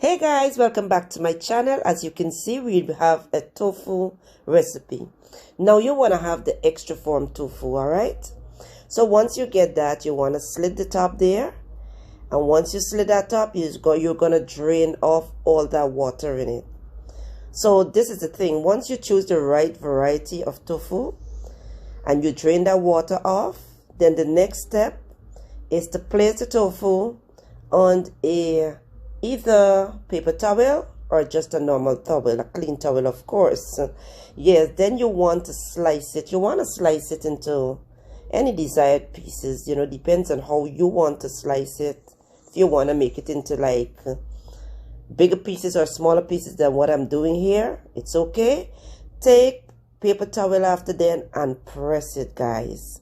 Hey guys, welcome back to my channel. As you can see, we have a tofu recipe. Now you want to have the extra form tofu, alright? So once you get that, you want to slit the top there. And once you slit that top, you're going to drain off all that water in it. So this is the thing. Once you choose the right variety of tofu and you drain that water off, then the next step is to place the tofu on either paper towel or just a normal towel, a clean towel, of course. Yes, then you want to slice it. You want to slice it into any desired pieces, you know, depends on how you want to slice it. If you want to make it into like bigger pieces or smaller pieces than what I'm doing here, it's okay. Take paper towel after then and press it, guys.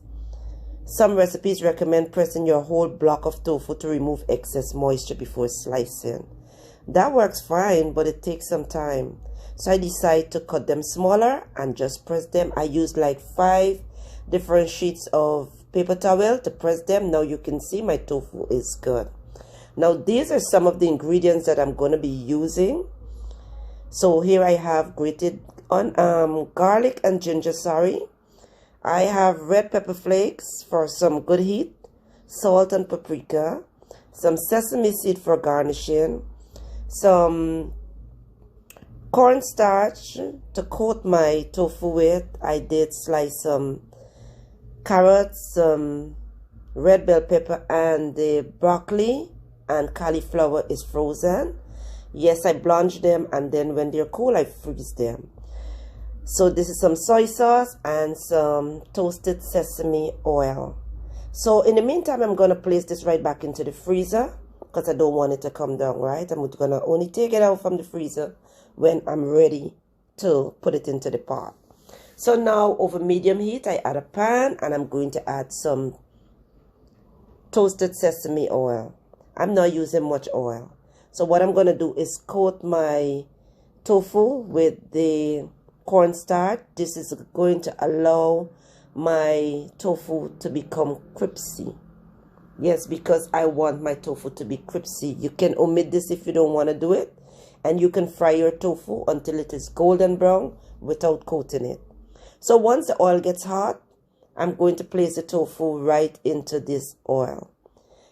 Some recipes recommend pressing your whole block of tofu to remove excess moisture before slicing. That works fine, but it takes some time. So I decided to cut them smaller and just press them. I used like 5 different sheets of paper towel to press them. Now you can see my tofu is good. Now these are some of the ingredients that I'm going to be using. So here I have grated garlic and ginger, I have red pepper flakes for some good heat, salt and paprika, some sesame seed for garnishing, some cornstarch to coat my tofu with. I did slice some carrots, some red bell pepper, and the broccoli and cauliflower is frozen. Yes, I blanch them, and then when they're cool, I freeze them. So this is some soy sauce and some toasted sesame oil. So in the meantime, I'm going to place this right back into the freezer because I don't want it to come down, right? I'm going to only take it out from the freezer when I'm ready to put it into the pot. So now over medium heat, I add a pan and I'm going to add some toasted sesame oil. I'm not using much oil. So what I'm going to do is coat my tofu with the cornstarch. This is going to allow my tofu to become crispy. Yes, because I want my tofu to be crispy. You can omit this if you don't want to do it, and you can fry your tofu until it is golden brown without coating it. So once the oil gets hot, I'm going to place the tofu right into this oil.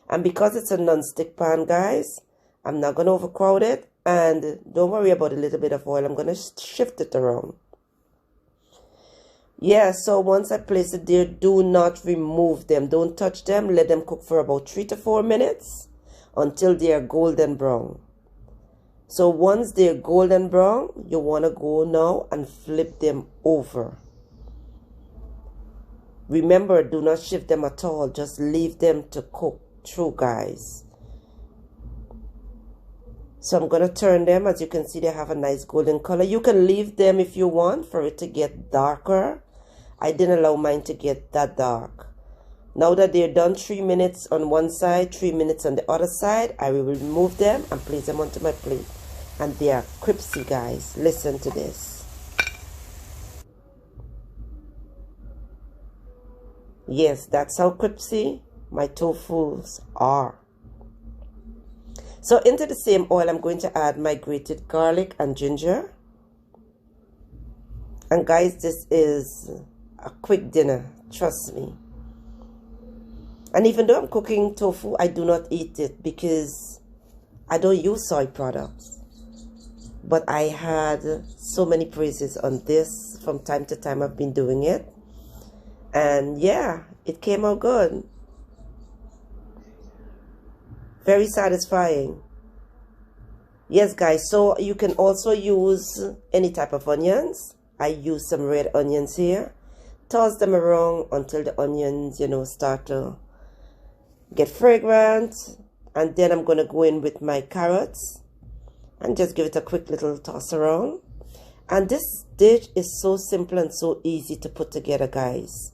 And because it's a non-stick pan, guys, I'm not going to overcrowd it, and don't worry about a little bit of oil. I'm going to shift it around. Yeah, so once I place it there, do not remove them. Don't touch them. Let them cook for about 3 to 4 minutes until they are golden brown. So once they're golden brown, you want to go now and flip them over. Remember, do not shift them at all. Just leave them to cook through, guys. So I'm going to turn them. As you can see, they have a nice golden color. You can leave them if you want for it to get darker. I didn't allow mine to get that dark. Now that they're done, 3 minutes on one side, 3 minutes on the other side, I will remove them and place them onto my plate. And they are crispy, guys. Listen to this. Yes, that's how crispy my tofus are. So into the same oil, I'm going to add my grated garlic and ginger. And guys, this is a quick dinner, trust me. And even though I'm cooking tofu, I do not eat it because I don't use soy products. But I had so many praises on this from time to time. I've been doing it. And yeah, it came out good. Very satisfying. Yes, guys, so you can also use any type of onions. I use some red onions here. Toss them around until the onions, you know, start to get fragrant. And then I'm going to go in with my carrots and just give it a quick little toss around. And this dish is so simple and so easy to put together, guys.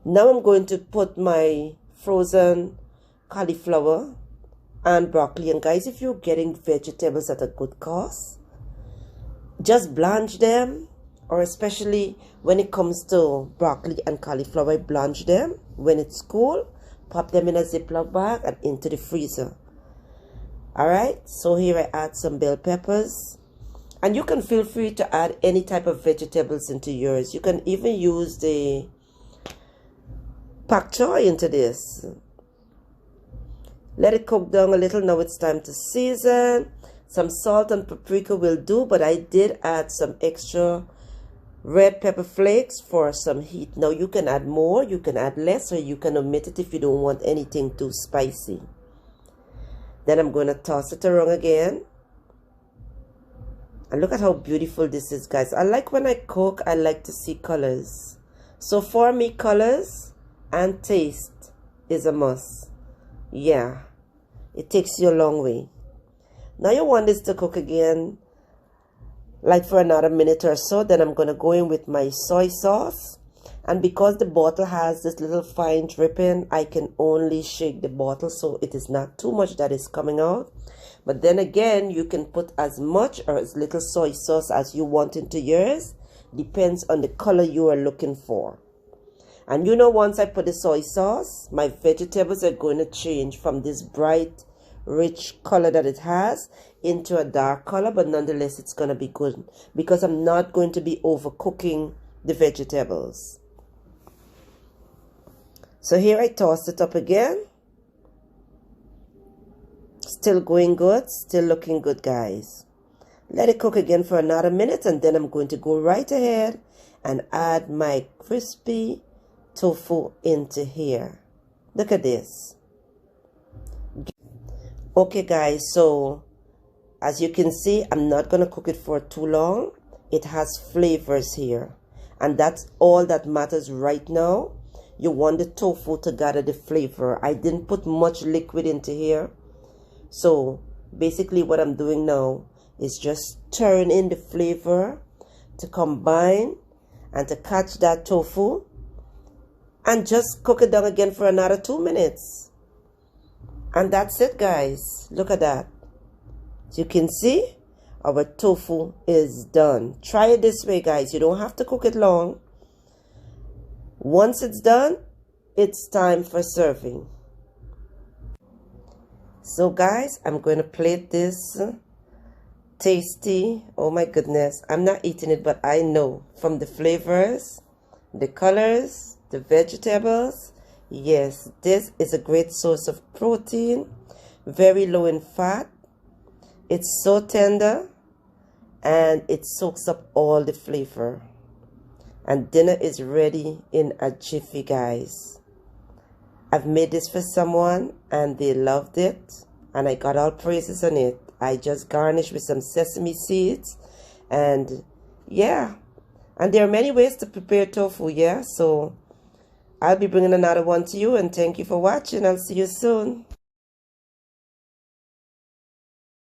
Now I'm going to put my frozen cauliflower and broccoli. And guys, if you're getting vegetables at a good cost, just blanch them, or especially when it comes to broccoli and cauliflower, blanch them. When it's cool, pop them in a Ziploc bag and into the freezer. Alright, so here I add some bell peppers. And you can feel free to add any type of vegetables into yours. You can even use the pak choy into this. Let it cook down a little. Now it's time to season. Some salt and paprika will do, but I did add some extra red pepper flakes for some heat. Now you can add more, you can add less, or you can omit it if you don't want anything too spicy. Then I'm going to toss it around again. And look at how beautiful this is, guys. I like when I cook, I like to see colors. So for me, colors and taste is a must. Yeah, it takes you a long way. Now you want this to cook again, like for another minute or so. Then I'm going to go in with my soy sauce. And because the bottle has this little fine dripping, I can only shake the bottle so it is not too much that is coming out. But then again, you can put as much or as little soy sauce as you want into yours. Depends on the color you are looking for. And you know, once I put the soy sauce, my vegetables are going to change from this bright, rich color that it has into a dark color. But nonetheless, it's going to be good because I'm not going to be overcooking the vegetables. So here I tossed it up again. Still going good, still looking good, guys. Let it cook again for another minute, and then I'm going to go right ahead and add my crispy tofu into here. Look at this. Okay, guys, so as you can see, I'm not going to cook it for too long. It has flavors here, and that's all that matters right now. You want the tofu to gather the flavor. I didn't put much liquid into here. So basically what I'm doing now is just stirring in the flavor to combine and to catch that tofu, and just cook it down again for another 2 minutes. And that's it, guys. Look at that. As you can see, our tofu is done. Try it this way, guys. You don't have to cook it long. Once it's done, it's time for serving. So guys, I'm going to plate this tasty. Oh my goodness, I'm not eating it, but I know from the flavors, the colors, the vegetables. Yes, this is a great source of protein, very low in fat. It's so tender and it soaks up all the flavor. And dinner is ready in a jiffy, guys. I've made this for someone and they loved it, and I got all praises on it. I just garnished with some sesame seeds, and yeah, and there are many ways to prepare tofu. Yeah, so I'll be bringing another one to you, and thank you for watching. I'll see you soon.